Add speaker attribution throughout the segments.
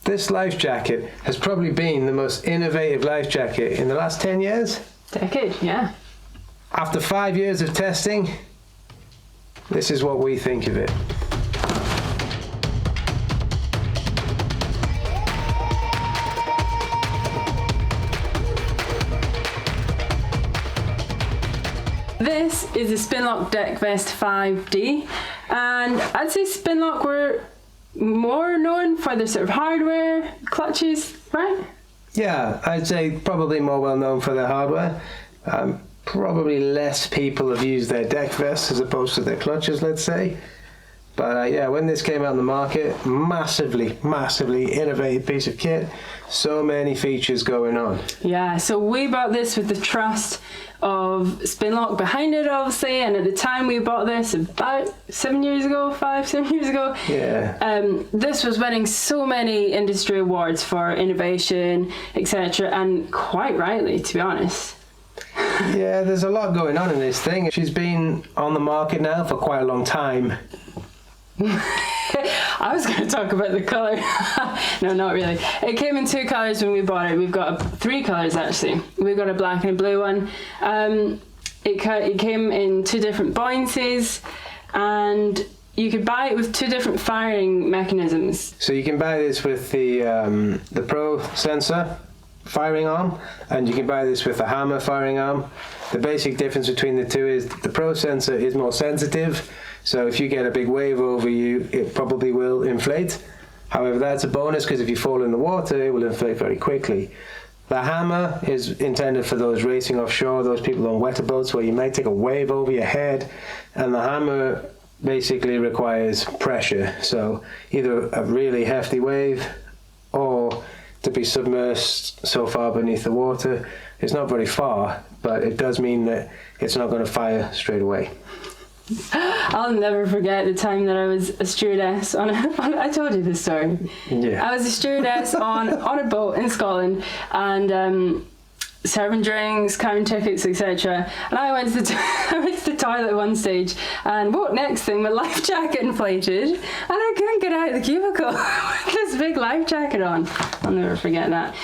Speaker 1: This life jacket has probably been the most innovative life jacket in the last 10 years.
Speaker 2: Decade, yeah.
Speaker 1: After 5 years of testing, this is what we think of it.
Speaker 2: This is the Spinlock Deckvest 5D, and I'd say Spinlock were more known for their sort of hardware, clutches, right?
Speaker 1: Yeah, I'd say probably more well known for their hardware. Probably less people have used their deck vests as opposed to their clutches, let's say. But yeah, when this came out in the market, massively innovative piece of kit. So many features going on.
Speaker 2: Yeah, so we bought this with the trust of Spinlock behind it, obviously, and at the time we bought this about 7 years ago, 7 years ago.
Speaker 1: Yeah.
Speaker 2: This was winning so many industry awards for innovation, etc., and quite rightly, to be honest.
Speaker 1: Yeah, there's a lot going on in this thing. She's been on the market now for quite a long time.
Speaker 2: I was going to talk about the colour. No, not really. It came in 2 colours when we bought it. We've got 3 colours actually. We've got a black and a blue one. It came in 2 different buoyancies, and you could buy it with 2 different firing mechanisms.
Speaker 1: So you can buy this with the Pro sensor firing arm, and you can buy this with the hammer firing arm. The basic difference between the two is the Pro sensor is more sensitive, so if you get a big wave over you, it probably will inflate. However, that's a bonus because if you fall in the water, it will inflate very quickly. The hammer is intended for those racing offshore, those people on wetter boats where you might take a wave over your head, and the hammer basically requires pressure. So either a really hefty wave or to be submersed so far beneath the water. It's not very far, but it does mean that it's not going to fire straight away.
Speaker 2: I'll never forget the time that I was a stewardess I told you this story.
Speaker 1: Yeah.
Speaker 2: I was a stewardess on a boat in Scotland, and serving drinks, counting tickets, etc. And I went to the toilet at one stage, and what next thing, my life jacket inflated, and I couldn't get out of the cubicle with this big life jacket on. I'll never forget that.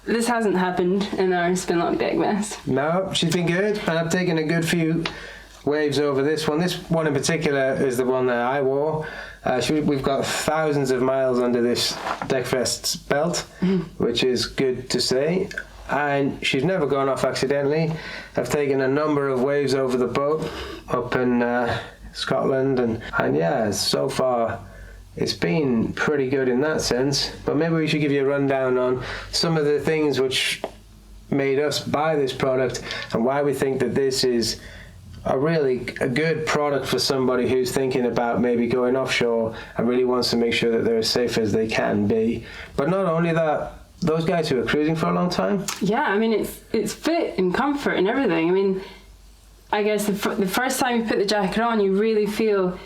Speaker 2: This hasn't happened in our Spinlock deck vest.
Speaker 1: No, she's been good, and I've taken a good few waves over this one. This one in particular is the one that I wore. We've got thousands of miles under this Deckvest's belt, which is good to say. And she's never gone off accidentally. I've taken a number of waves over the boat up in Scotland, and yeah, so far it's been pretty good in that sense. But maybe we should give you a rundown on some of the things which made us buy this product and why we think that this is a good product for somebody who's thinking about maybe going offshore and really wants to make sure that they're as safe as they can be. But not only that, those guys who are cruising for a long time.
Speaker 2: Yeah, I mean, it's fit and comfort and everything. I mean, I guess the first time you put the jacket on, you really feel,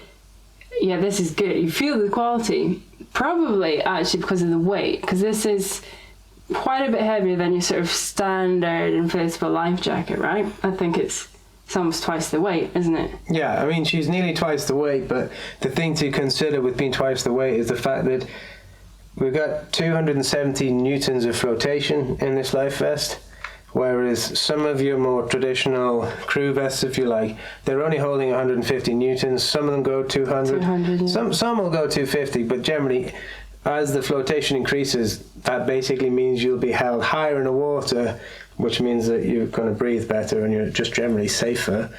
Speaker 2: yeah, this is good. You feel the quality, probably actually because of the weight, because this is quite a bit heavier than your sort of standard inflatable life jacket, right? I think it's almost twice the weight, isn't it?
Speaker 1: Yeah, I mean, she's nearly twice the weight, but the thing to consider with being twice the weight is the fact that we've got 270 newtons of flotation in this life vest, whereas some of your more traditional crew vests, if you like, they're only holding 150 newtons. Some of them go 200.
Speaker 2: 200, yeah.
Speaker 1: Some will go 250, but generally, as the flotation increases, that basically means you'll be held higher in the water, which means that you're going to breathe better and you're just generally safer,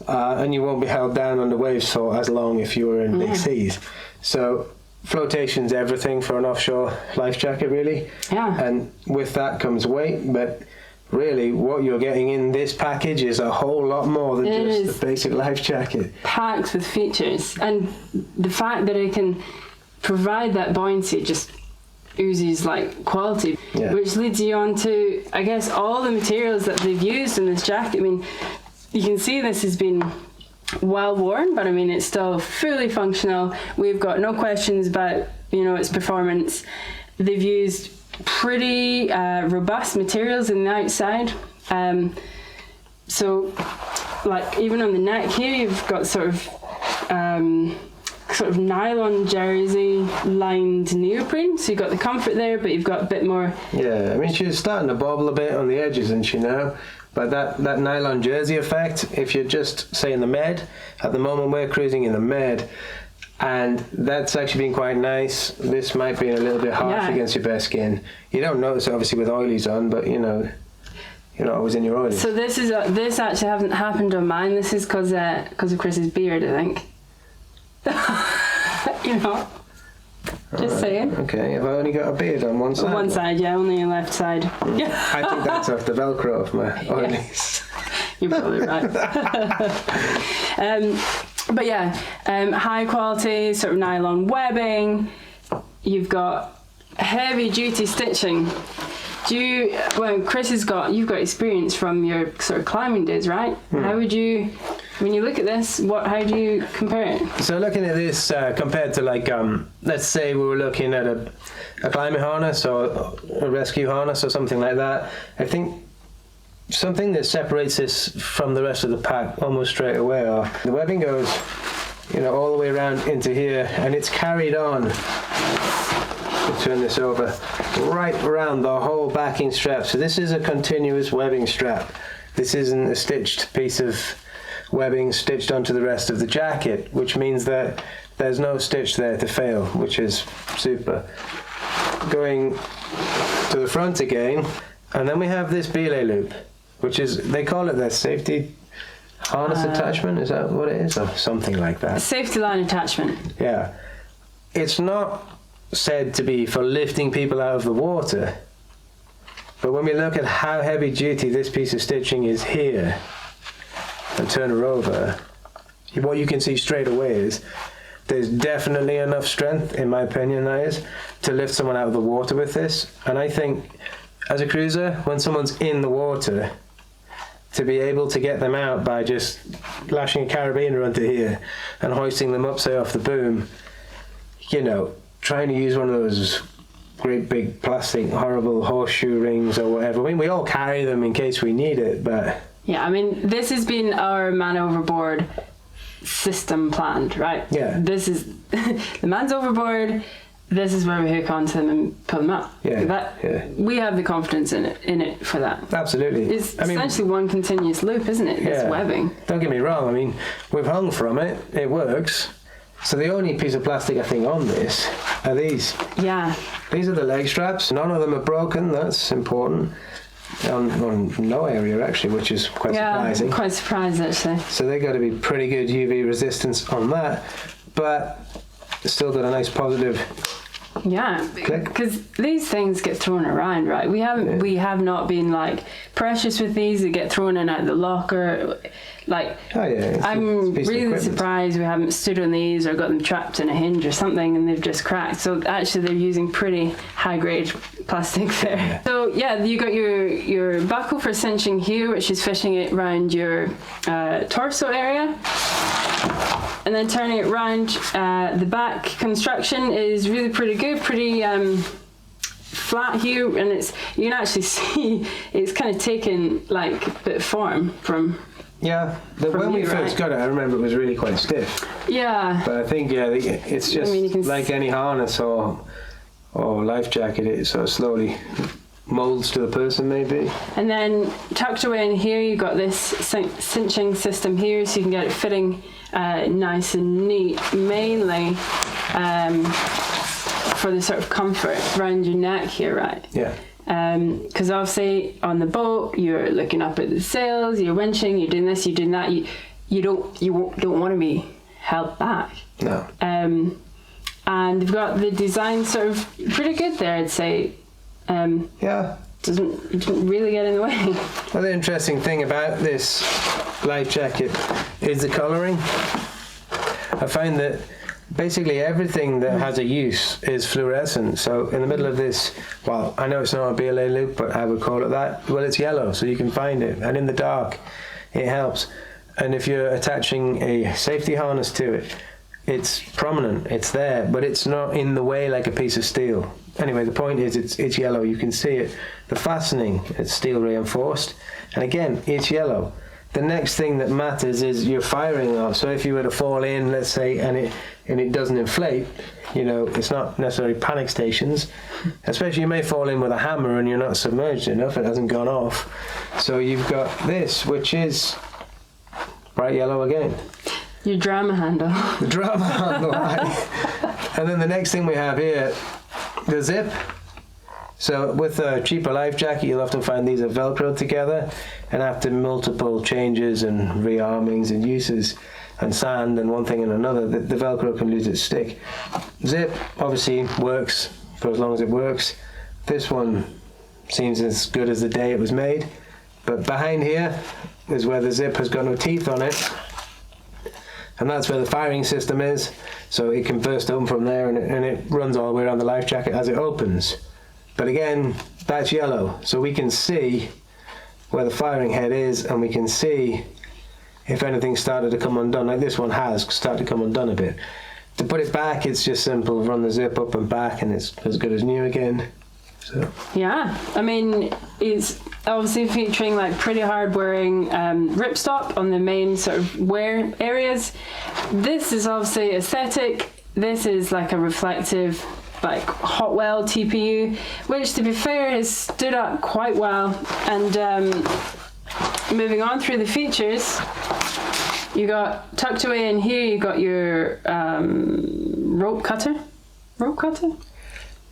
Speaker 1: and you won't be held down on the waves for as long if you were in big seas. So flotation's everything for an offshore life jacket, really.
Speaker 2: Yeah.
Speaker 1: And with that comes weight, but really what you're getting in this package is a whole lot more than just the basic life jacket.
Speaker 2: Packed with features, and the fact that it can provide that buoyancy just oozes like quality, which leads you on to, I guess, all the materials that they've used in this jacket. I mean, you can see this has been well worn, but I mean, it's still fully functional. We've got no questions about, its performance. They've used pretty robust materials in the outside. So like even on the neck here, you've got sort of sort of nylon jersey lined neoprene, so you've got the comfort there, but you've got a bit more.
Speaker 1: Yeah, I mean, she's starting to bobble a bit on the edges, isn't she now? But that nylon jersey effect, if you're just, say, in the Med, at the moment we're cruising in the Med, and that's actually been quite nice. This might be a little bit harsh against your bare skin. You don't notice, obviously, with oilies on, but, you know, you're not always in your oilies.
Speaker 2: So this actually hasn't happened on mine. This is because of Chris's beard, I think. You know, just saying.
Speaker 1: Okay, have I only got a beard on one side?
Speaker 2: One side, yeah, only your left side. Yeah.
Speaker 1: I think that's off the Velcro of my oilies.
Speaker 2: You're probably right. But yeah, high quality sort of nylon webbing. You've got heavy duty stitching. Chris you've got experience from your sort of climbing days, right? How would you, when you look at this, how do you compare it?
Speaker 1: So looking at this compared to, like, let's say we were looking at a climbing harness or a rescue harness or something like that, I think something that separates this from the rest of the pack almost straight away are the webbing goes, you know, all the way around into here, and it's carried on. Turn this over, right around the whole backing strap. So this is a continuous webbing strap. This isn't a stitched piece of webbing stitched onto the rest of the jacket, which means that there's no stitch there to fail, which is super. Going to the front again, and then we have this belay loop, which is, they call it their safety harness attachment. Is that what it is? Or something like that.
Speaker 2: Safety line attachment.
Speaker 1: Yeah. It's not said to be for lifting people out of the water, but when we look at how heavy duty this piece of stitching is here and turn her over, what you can see straight away is there's definitely enough strength, in my opinion, that is, to lift someone out of the water with this. And I think as a cruiser, when someone's in the water, to be able to get them out by just lashing a carabiner onto here and hoisting them up, say, off the boom, you know, trying to use one of those great big plastic horrible horseshoe rings or whatever. I mean, we all carry them in case we need it, but...
Speaker 2: Yeah, I mean, this has been our man overboard system planned, right?
Speaker 1: Yeah.
Speaker 2: This is... the man's overboard, this is where we hook onto them and pull them up.
Speaker 1: Yeah,
Speaker 2: We have the confidence in it for that.
Speaker 1: Absolutely.
Speaker 2: It's essentially one continuous loop, isn't it? This webbing.
Speaker 1: Don't get me wrong, I mean, we've hung from it, it works. So the only piece of plastic I think on this are these.
Speaker 2: Yeah.
Speaker 1: These are the leg straps. None of them are broken. That's important. On no area actually, which is quite surprising.
Speaker 2: Yeah, quite surprised actually.
Speaker 1: So they got to be pretty good UV resistance on that, but still got a nice positive.
Speaker 2: Yeah, because these things get thrown around, right? We have not been like precious with these. They get thrown in out of the locker. Like, I'm really surprised we haven't stood on these or got them trapped in a hinge or something and they've just cracked. So actually they're using pretty high grade plastic there. Yeah. So yeah, you got your buckle for cinching here, which is fishing it around your torso area. And then turning it round, the back construction is really pretty good, pretty flat here, and you can actually see it's kind of taken like a bit of form from. Yeah,
Speaker 1: when we first got it, I remember it was really quite stiff.
Speaker 2: Yeah.
Speaker 1: But I think it's just like any harness or life jacket, it sort of slowly molds to the person maybe. And then tucked away in here, you've got this cinching system here, so you can get it fitting nice and neat, mainly for the sort of comfort around your neck here, right? Yeah. Because obviously on the boat you're looking up at the sails, you're winching, you're doing this, you're doing that. You don't want to be held back. No. And they've got the design sort of pretty good there, I'd say. Yeah. Didn't really get in the way. Well, the interesting thing about this life jacket is the colouring. I find that basically everything that has a use is fluorescent. So in the middle of this, well, I know it's not a BLA loop, but I would call it that. Well, it's yellow, so you can find it. And in the dark, it helps. And if you're attaching a safety harness to it, it's prominent, it's there, but it's not in the way like a piece of steel. Anyway, the point is it's yellow, you can see it. The fastening, it's steel reinforced. And again, it's yellow. the next thing that matters is your firing off. So if you were to fall in, let's say, and it doesn't inflate, you know, it's not necessarily panic stations. Especially you may fall in with a hammer and you're not submerged enough, it hasn't gone off. So you've got this, which is bright yellow again.
Speaker 2: Your drama handle.
Speaker 1: The drama handle, right. And then the next thing we have here, the zip. So with a cheaper life jacket, you'll often find these are Velcro together, and after multiple changes and rearmings and uses and sand and one thing and another, the Velcro can lose its stick. Zip obviously works for as long as it works. This one seems as good as the day it was made, but behind here is where the zip has got no teeth on it, and that's where the firing system is. So it can burst open from there, and it runs all the way around the life jacket as it opens. But again, that's yellow, so we can see where the firing head is, and we can see if anything started to come undone, like this one has started to come undone a bit. To put it back, it's just simple, run the zip up and back, and it's as good as new again. So
Speaker 2: yeah, I mean, it's obviously featuring like pretty hard wearing ripstop on the main sort of wear areas. This is obviously aesthetic. This is like a reflective, like hot weld TPU, which to be fair has stood up quite well. And moving on through the features, you got tucked away in here, you got your rope cutter.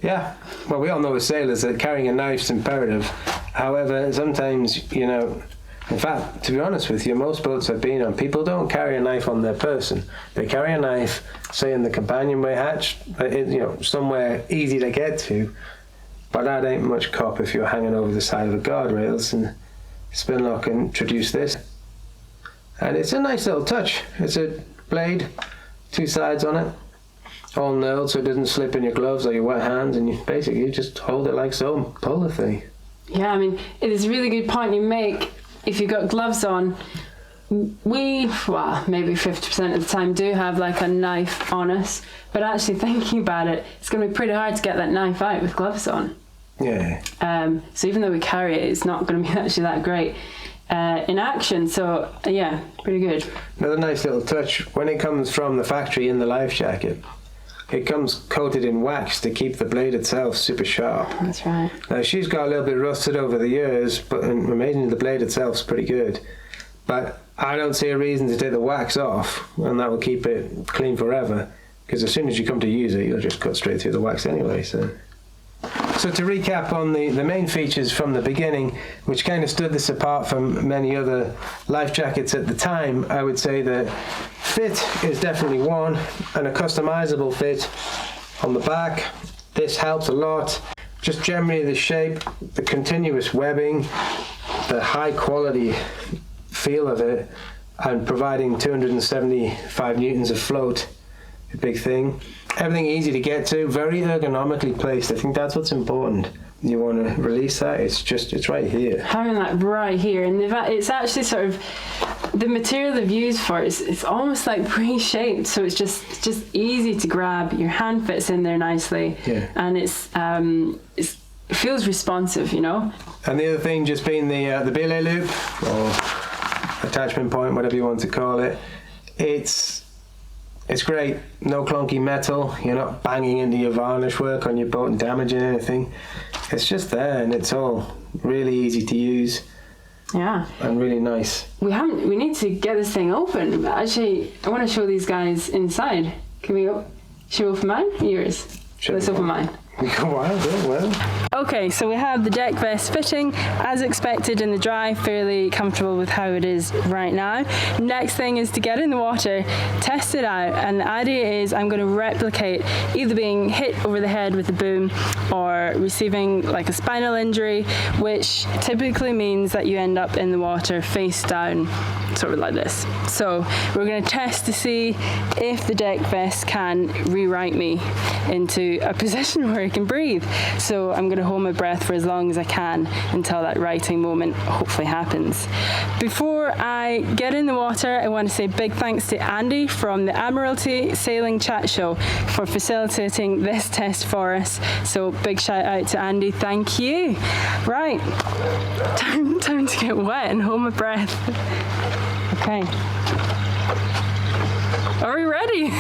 Speaker 1: yeah, well, we all know as sailors that carrying a knife's imperative. However, sometimes, you know, in fact, to be honest with you, most boats I've been on, people don't carry a knife on their person. They carry a knife, say in the companionway hatch, you know, somewhere easy to get to. But that ain't much cop if you're hanging over the side of the guardrails, and Spinlock introduced this. And it's a nice little touch. It's a blade, 2 sides on it, all knurled so it doesn't slip in your gloves or your wet hands, and you basically just hold it like so and pull the thing.
Speaker 2: Yeah, I mean, it is a really good point you make. If you've got gloves on, we, well, maybe 50% of the time do have like a knife on us, but actually thinking about it, it's going to be pretty hard to get that knife out with gloves on.
Speaker 1: Yeah.
Speaker 2: So even though we carry it, it's not going to be actually that great in action. So yeah, pretty good.
Speaker 1: Another nice little touch, when it comes from the factory in the life jacket, it comes coated in wax to keep the blade itself super sharp.
Speaker 2: That's right.
Speaker 1: Now she's got a little bit rusted over the years, but amazingly the blade itself's pretty good. But I don't see a reason to take the wax off, and that will keep it clean forever, because as soon as you come to use it, you'll just cut straight through the wax anyway. So to recap on the main features from the beginning, which kind of stood this apart from many other life jackets at the time, I would say that fit is definitely one, and a customizable fit on the back. This helps a lot. Just generally the shape, the continuous webbing, the high quality feel of it, and providing 275 newtons of float, a big thing. Everything easy to get to, very ergonomically placed. I think that's what's important. You want to release that, it's right here.
Speaker 2: Having that right here, and it's actually sort of, the material they've used for it, it's almost like pre-shaped, so it's just easy to grab. Your hand fits in there nicely,
Speaker 1: yeah. And
Speaker 2: it feels responsive, you know.
Speaker 1: And the other thing just being the belay loop, or attachment point, whatever you want to call it. It's great. No clunky metal. You're not banging into your varnish work on your boat and damaging anything. It's just there, and it's all really easy to use.
Speaker 2: Yeah. And
Speaker 1: really nice.
Speaker 2: We need to get this thing open. Actually, I want to show these guys inside. Can we should we open mine or yours? Let's open mine. Okay, so we have the Deckvest fitting as expected in the dry, fairly comfortable with how it is right now. Next thing is to get in the water, test it out, and the idea is I'm going to replicate either being hit over the head with a boom or receiving like a spinal injury, which typically means that you end up in the water face down, sort of like this. So we're going to test to see if the Deckvest can rewrite me into a position where I can breathe. So I'm going to hold hold my breath for as long as I can until that righting moment hopefully happens. Before I get in the water, I want to say big thanks to Andy from the Admiralty Sailing Chat Show for facilitating this test for us. So big shout out to Andy, thank you. Right, time to get wet and hold my breath. Okay. Are we ready?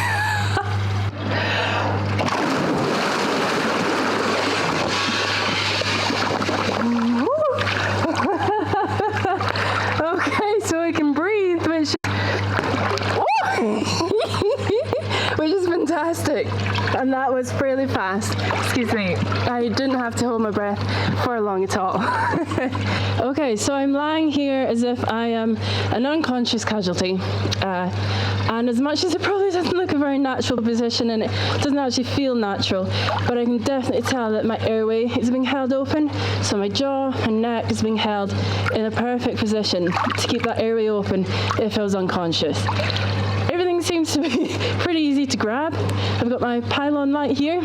Speaker 2: Okay, so I can breathe, which is fantastic. And that was fairly fast. Excuse me. I didn't have to hold my breath for long at all. Okay, so I'm lying here as if I am an unconscious casualty. And as much as it probably doesn't look a very natural position and it doesn't actually feel natural, but I can definitely tell that my airway is being held open. So my jaw and neck is being held in a perfect position to keep that airway open if I was unconscious. Everything seems to be pretty easy to grab. I've got my pylon light here,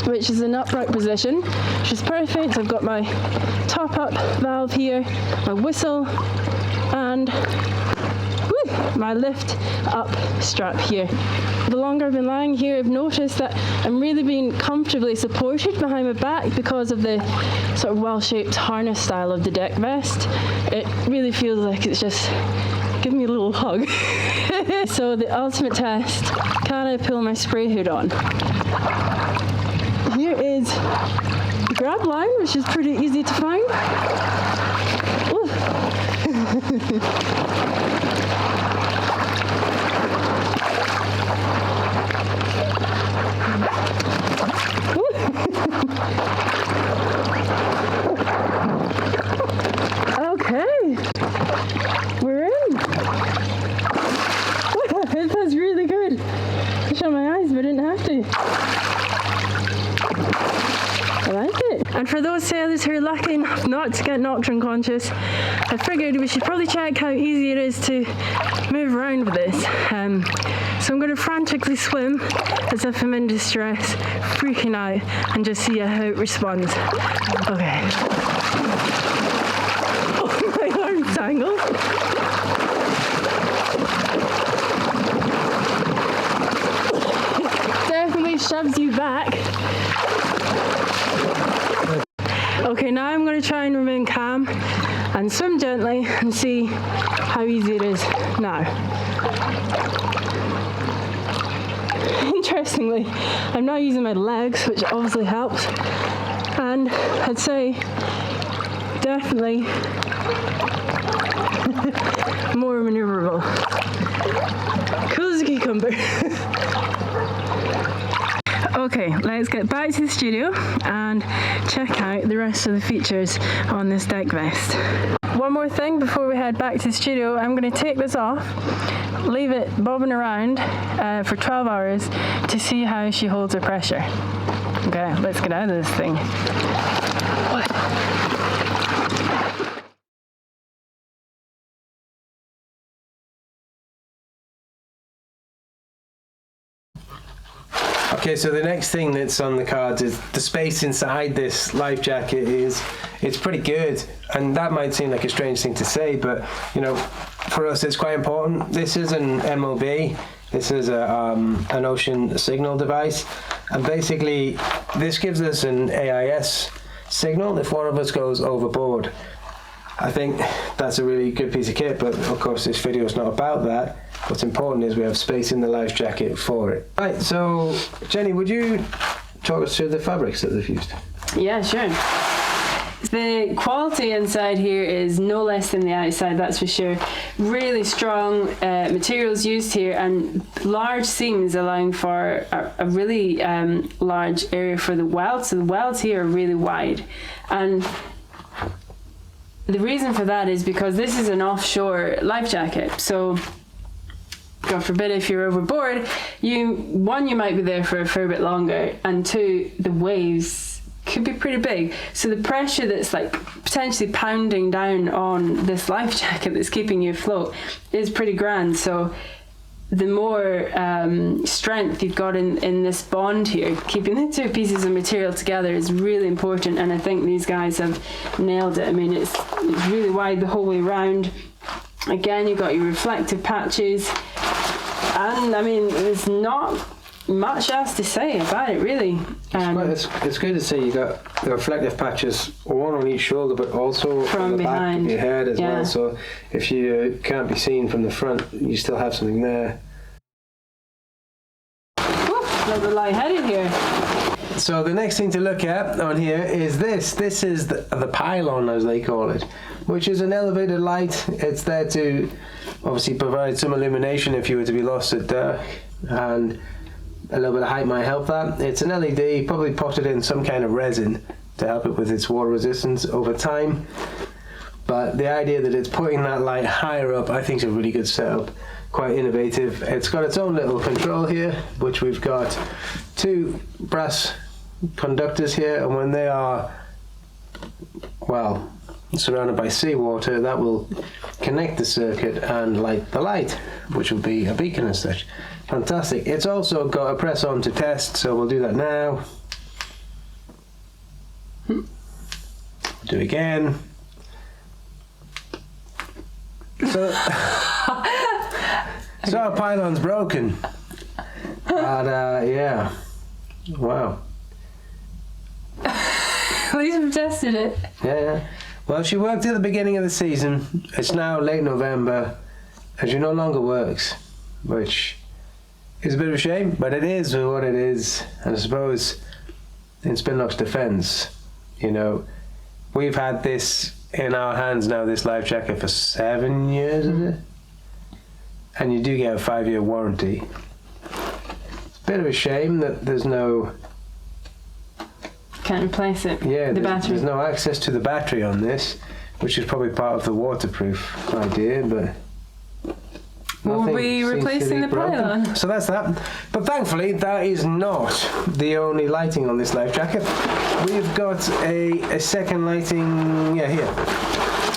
Speaker 2: which is in upright position, which is perfect. I've got my top up valve here, my whistle, and my lift up strap here. The longer I've been lying here, I've noticed that I'm really being comfortably supported behind my back because of the sort of well-shaped harness style of the Deckvest. It really feels like it's just giving me a little hug. So the ultimate test, can I pull my spray hood on? Here is the grab line, which is pretty easy to find. Okay, we're in. It feels really good. I shut my eyes, but I didn't have to. I like it. And for those sailors who are lucky enough not to get knocked unconscious, I figured we should probably check how easy it is to move around with this. So I'm going to frantically swim as if I'm in distress, freaking out, and just see how it responds. Okay. Oh, my arm's tangled. Definitely shoves you back. Okay, now I'm going to try and remain calm and swim gently and see how easy it is now. Interestingly, I'm now using my legs, which obviously helps, and I'd say definitely more maneuverable. Cool as a cucumber. Okay, let's get back to the studio and check out the rest of the features on this Deckvest. One more thing before we head back to the studio, I'm going to take this off, leave it bobbing around for 12 hours to see how she holds her pressure. Okay, let's get out of this thing.
Speaker 1: Okay, so the next thing that's on the cards is the space inside this life jacket it's pretty good, and that might seem like a strange thing to say, but you know, for us it's quite important. This is an MOB. This is an ocean signal device, and basically this gives us an AIS signal if one of us goes overboard. I think that's a really good piece of kit, but of course this video is not about that. What's important is we have space in the life jacket for it. Right, so Jenny, would you talk us through the fabrics that they've used?
Speaker 2: Yeah, sure. The quality inside here is no less than the outside, that's for sure. Really strong materials used here, and large seams allowing for a really large area for the welds. So the welds here are really wide, and the reason for that is because this is an offshore life jacket. So God forbid if you're overboard, you might be there for a fair bit longer, and two, the waves could be pretty big. So the pressure that's like potentially pounding down on this life jacket that's keeping you afloat is pretty grand. So the more strength you've got in this bond here. Keeping the two pieces of material together is really important, and I think these guys have nailed it. I mean, it's really wide the whole way around. Again, you've got your reflective patches, and I mean, there's not much else to say about it, really.
Speaker 1: It's good to see you got the reflective patches, one on each shoulder, but also
Speaker 2: from
Speaker 1: on the
Speaker 2: behind.
Speaker 1: back of your head as well. So if you can't be seen from the front, you still have something there.
Speaker 2: A little bit lightheaded here.
Speaker 1: So the next thing to look at on here is this. This is the pylon, as they call it, which is an elevated light. It's there to obviously provide some illumination if you were to be lost at dark, and a little bit of height might help that. It's an LED, probably potted in some kind of resin to help it with its water resistance over time. But the idea that it's putting that light higher up, I think is a really good setup. Quite innovative. It's got its own little control here, which we've got two brass conductors here, and when they are, well, surrounded by seawater, that will connect the circuit and light the light, which will be a beacon as such. Fantastic. It's also got a press on to test, so we'll do that now. Do it again. So, so our pylon's broken. But yeah. Wow.
Speaker 2: At least we've tested it.
Speaker 1: Yeah. Well, she worked at the beginning of the season. It's now late November, and she no longer works, which is a bit of a shame, but it is what it is. And I suppose, in Spinlock's defence, you know, we've had this in our hands now, this life jacket, for 7 years, is it? And you do get a 5-year warranty. It's a bit of a shame that there's no...
Speaker 2: Can't replace it.
Speaker 1: Yeah,
Speaker 2: the battery.
Speaker 1: There's no access to the battery on this, which is probably part of the waterproof idea, but...
Speaker 2: We'll be replacing the pylon.
Speaker 1: So that's that. But thankfully, that is not the only lighting on this life jacket. We've got a second lighting, here.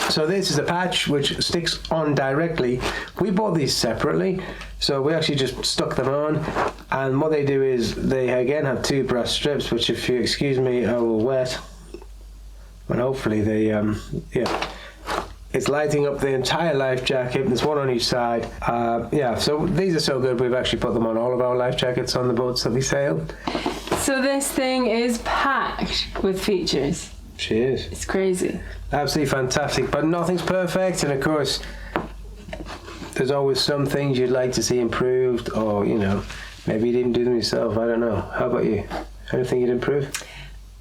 Speaker 1: So this is a patch which sticks on directly. We bought these separately, so we actually just stuck them on. And what they do is they again have two brass strips, which, if you excuse me, are all wet. And hopefully they, it's lighting up the entire life jacket. There's one on each side. So these are so good, we've actually put them on all of our life jackets on the boats that we sail.
Speaker 2: So this thing is packed with features.
Speaker 1: She is.
Speaker 2: It's crazy.
Speaker 1: Absolutely fantastic, but nothing's perfect, and of course there's always some things you'd like to see improved, or maybe you didn't do them yourself. I don't know. How about you? Anything you'd improve?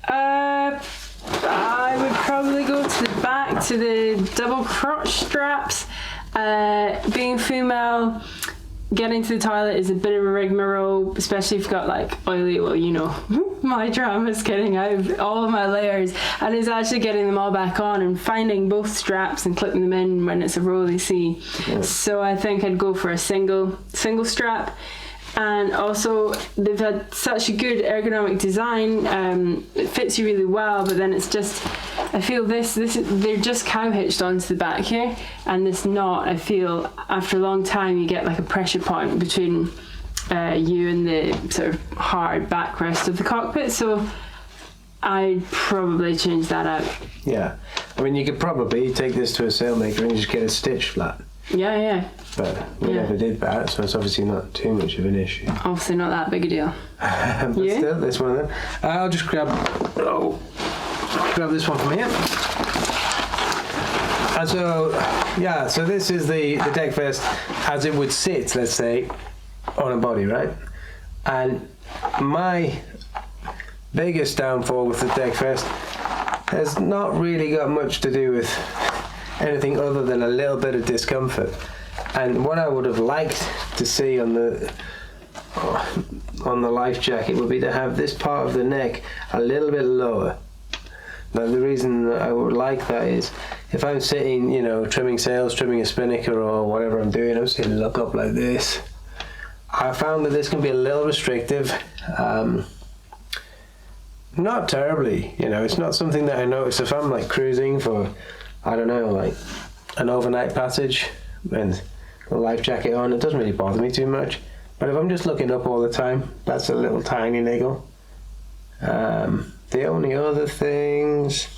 Speaker 2: I would probably go to the back, to the double crotch straps. Being female, getting to the toilet is a bit of a rigmarole, especially if you've got like oily, my drama's getting out of all of my layers, and it's actually getting them all back on and finding both straps and clipping them in when it's a rolly sea. Yeah. So I think I'd go for a single strap. And also, they've had such a good ergonomic design. It fits you really well, but then it's just, I feel they're just cow hitched onto the back here, and this knot, I feel after a long time you get like a pressure point between you and the sort of hard backrest of the cockpit. So I'd probably change that out.
Speaker 1: Yeah, I mean, you could probably take this to a sailmaker and just get it stitched flat.
Speaker 2: Yeah.
Speaker 1: But we never did that, so it's obviously not too much of an issue.
Speaker 2: Obviously not that big a deal.
Speaker 1: But still, this one then. I'll just grab this one from here. And so this is the Deckvest as it would sit, let's say, on a body, right? And my biggest downfall with the Deckvest has not really got much to do with anything other than a little bit of discomfort. And what I would have liked to see on the life jacket would be to have this part of the neck a little bit lower. Now the reason that I would like that is if I'm sitting, trimming sails, trimming a spinnaker or whatever I'm doing, I'm sitting look up like this. I found that this can be a little restrictive. Not terribly, it's not something that I notice if I'm like cruising for, I don't know, like an overnight passage and a life jacket on, it doesn't really bother me too much. But if I'm just looking up all the time, that's a little tiny niggle. The only other things,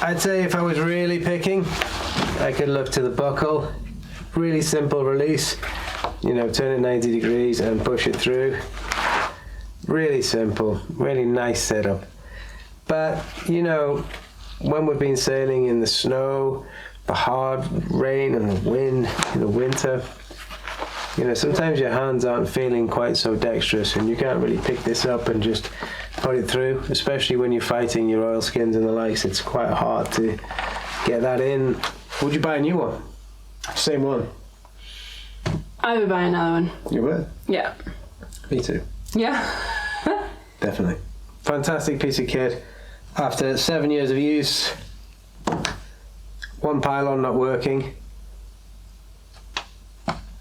Speaker 1: I'd say if I was really picking, I could look to the buckle. Really simple release. You know, turn it 90 degrees and push it through. Really simple, really nice setup. But, you know, when we've been sailing in the snow, the hard rain and the wind in the winter, you know, sometimes your hands aren't feeling quite so dexterous and you can't really pick this up and just put it through, especially when you're fighting your oilskins and the likes. It's quite hard to get that in. Would you buy a new one? Same one?
Speaker 2: I would buy another one.
Speaker 1: You would?
Speaker 2: Yeah.
Speaker 1: Me too.
Speaker 2: Yeah.
Speaker 1: Definitely. Fantastic piece of kit. After 7 years of use, one pylon not working,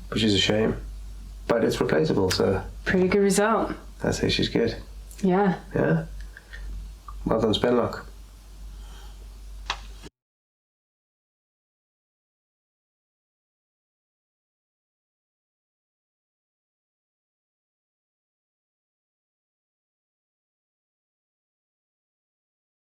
Speaker 1: which is a shame, but it's replaceable, so
Speaker 2: Pretty good result.
Speaker 1: I'd say she's good.
Speaker 2: Yeah.
Speaker 1: Yeah? Well done, Spinlock.